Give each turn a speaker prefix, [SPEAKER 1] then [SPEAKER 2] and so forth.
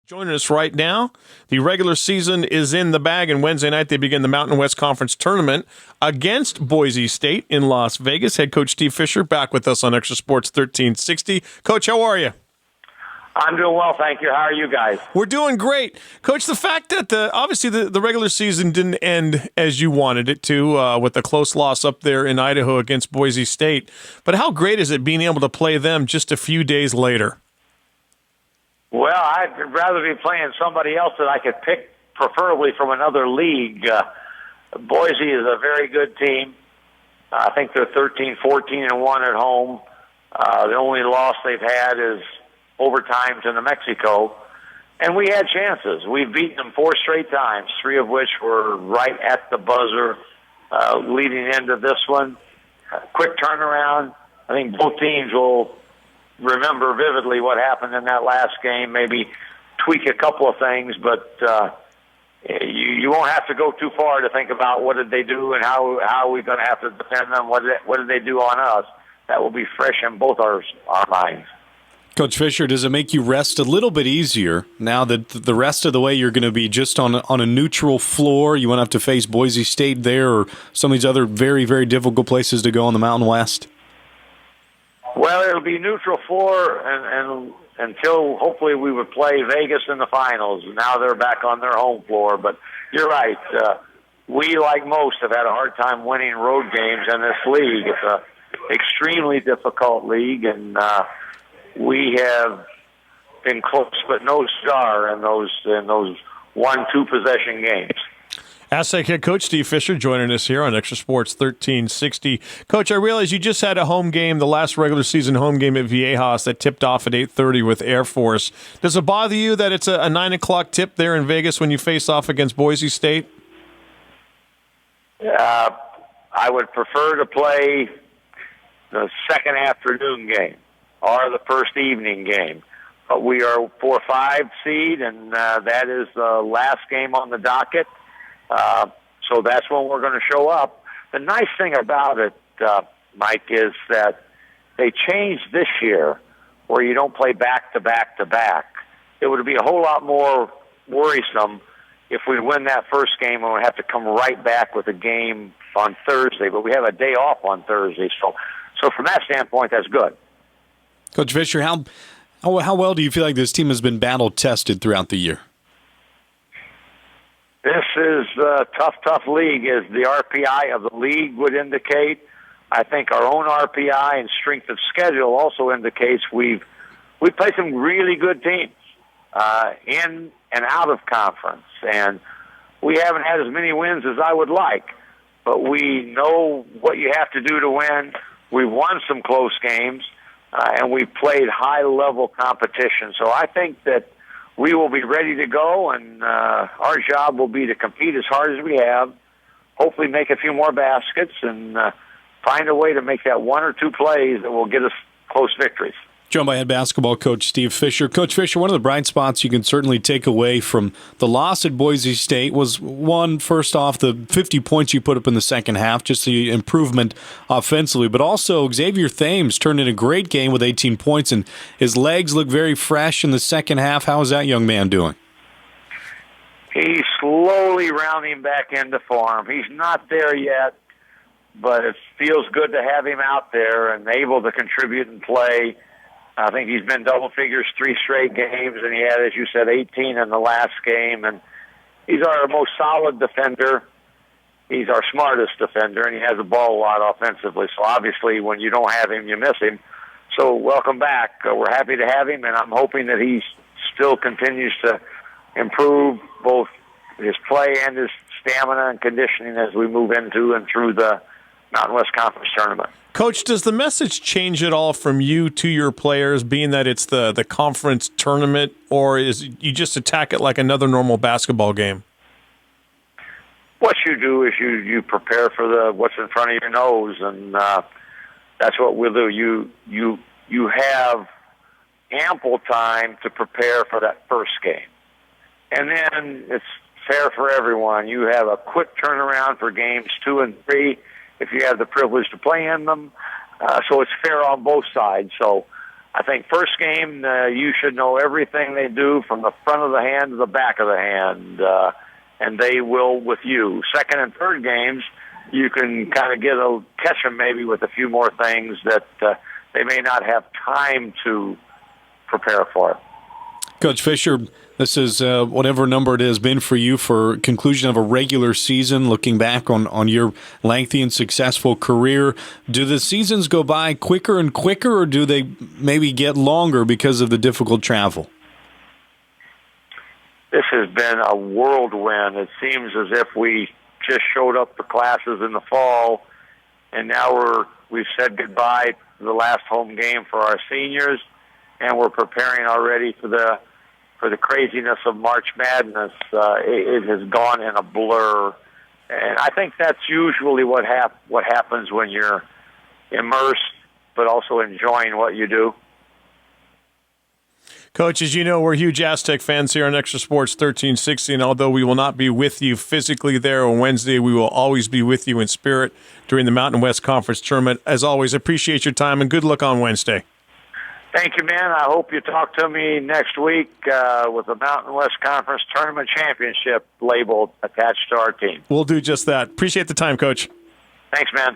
[SPEAKER 1] Joining us right now, the regular season is in the bag, and Wednesday night they begin the Mountain West Conference Tournament against Boise State in Las Vegas. Head coach Steve Fisher back with us on Extra Sports 1360. Coach, how are you?
[SPEAKER 2] I'm doing well, thank you. How are you guys?
[SPEAKER 1] We're doing great. Coach, the fact that obviously the regular season didn't end as you wanted it to with a close loss up there in Idaho against Boise State, but how great is it being able to play them just a few days later?
[SPEAKER 2] Well, I'd rather be playing somebody else that I could pick, preferably from another league. Boise is a very good team. I think they're 13-14-1 at home. The only loss they've had is overtime to New Mexico. And we had chances. We've beaten them 4 straight times, 3 of which were right at the buzzer leading into this one. Quick turnaround. I think both teams will remember vividly what happened in that last game, maybe tweak a couple of things, but you won't have to go too far to think about what did they do and how are we going to have to defend them, what did they do on us. That will be fresh in both our minds.
[SPEAKER 3] Coach Fisher, does it make you rest a little bit easier now that the rest of the way you're going to be just on a neutral floor? You won't have to face Boise State there or some of these other very, very difficult places to go in the Mountain West?
[SPEAKER 2] Well, it'll be neutral floor and until hopefully we would play Vegas in the finals. Now they're back on their home floor. But you're right. We, like most, have had a hard time winning road games in this league. It's an extremely difficult league, and we have been close but no cigar in those 1-2 possession games.
[SPEAKER 1] Aztec head coach Steve Fisher joining us here on Extra Sports 1360. Coach, I realize you just had a home game, the last regular season home game at Viejas that tipped off at 8:30 with Air Force. Does it bother you that it's a 9 o'clock tip there in Vegas when you face off against Boise State?
[SPEAKER 2] I would prefer to play the second afternoon game or the first evening game. But we are 4-5 seed, and that is the last game on the docket. So that's when we're going to show up. The nice thing about it, Mike, is that they changed this year where you don't play back-to-back-to-back. It would be a whole lot more worrisome if we win that first game and we have to come right back with a game on Thursday. But we have a day off on Thursday. So from that standpoint, that's good.
[SPEAKER 3] Coach Fisher, how well do you feel like this team has been battle-tested throughout the year?
[SPEAKER 2] This is a tough league, as the RPI of the league would indicate. I think our own RPI and strength of schedule also indicates we play some really good teams in and out of conference, and we haven't had as many wins as I would like, but we know what you have to do to win. We've won some close games, and we've played high-level competition. So I think that we will be ready to go, and our job will be to compete as hard as we have, hopefully make a few more baskets, and find a way to make that 1 or 2 plays that will get us close victories.
[SPEAKER 3] Joined by head basketball coach Steve Fisher. Coach Fisher, one of the bright spots you can certainly take away from the loss at Boise State was, one, first off, the 50 points you put up in the second half, just the improvement offensively, but also Xavier Thames turned in a great game with 18 points, and his legs look very fresh in the second half. How is that young man doing?
[SPEAKER 2] He's slowly rounding back into form. He's not there yet, but it feels good to have him out there and able to contribute and play. I think he's been double figures 3 straight games, and he had, as you said, 18 in the last game. And he's our most solid defender. He's our smartest defender, and he has the ball a lot offensively. So obviously, when you don't have him, you miss him. So welcome back. We're happy to have him, and I'm hoping that he still continues to improve both his play and his stamina and conditioning as we move into and through the Mountain West Conference Tournament.
[SPEAKER 1] Coach, does the message change at all from you to your players, being that it's the conference tournament, or is you just attack it like another normal basketball game?
[SPEAKER 2] What you do is you prepare for what's in front of your nose, and that's what we'll do. You have ample time to prepare for that first game, and then it's fair for everyone. You have a quick turnaround for games 2 and 3 if you have the privilege to play in them. So it's fair on both sides. So I think first game, you should know everything they do from the front of the hand to the back of the hand, and they will with you. Second and third games, you can kind of catch them maybe with a few more things that they may not have time to prepare for.
[SPEAKER 3] Coach Fisher, this is whatever number it has been for you for conclusion of a regular season, looking back on your lengthy and successful career. Do the seasons go by quicker and quicker, or do they maybe get longer because of the difficult travel?
[SPEAKER 2] This has been a whirlwind. It seems as if we just showed up for classes in the fall, and now we've said goodbye to the last home game for our seniors, and we're preparing already for the craziness of March Madness. It has gone in a blur, and I think that's usually what happens when you're immersed, but also enjoying what you do.
[SPEAKER 1] Coach, as you know, we're huge Aztec fans here on Extra Sports 1360, and although we will not be with you physically there on Wednesday, we will always be with you in spirit during the Mountain West Conference Tournament. As always, appreciate your time, and good luck on Wednesday.
[SPEAKER 2] Thank you, man. I hope you talk to me next week with the Mountain West Conference Tournament Championship label attached to our team.
[SPEAKER 1] We'll do just that. Appreciate the time, Coach.
[SPEAKER 2] Thanks, man.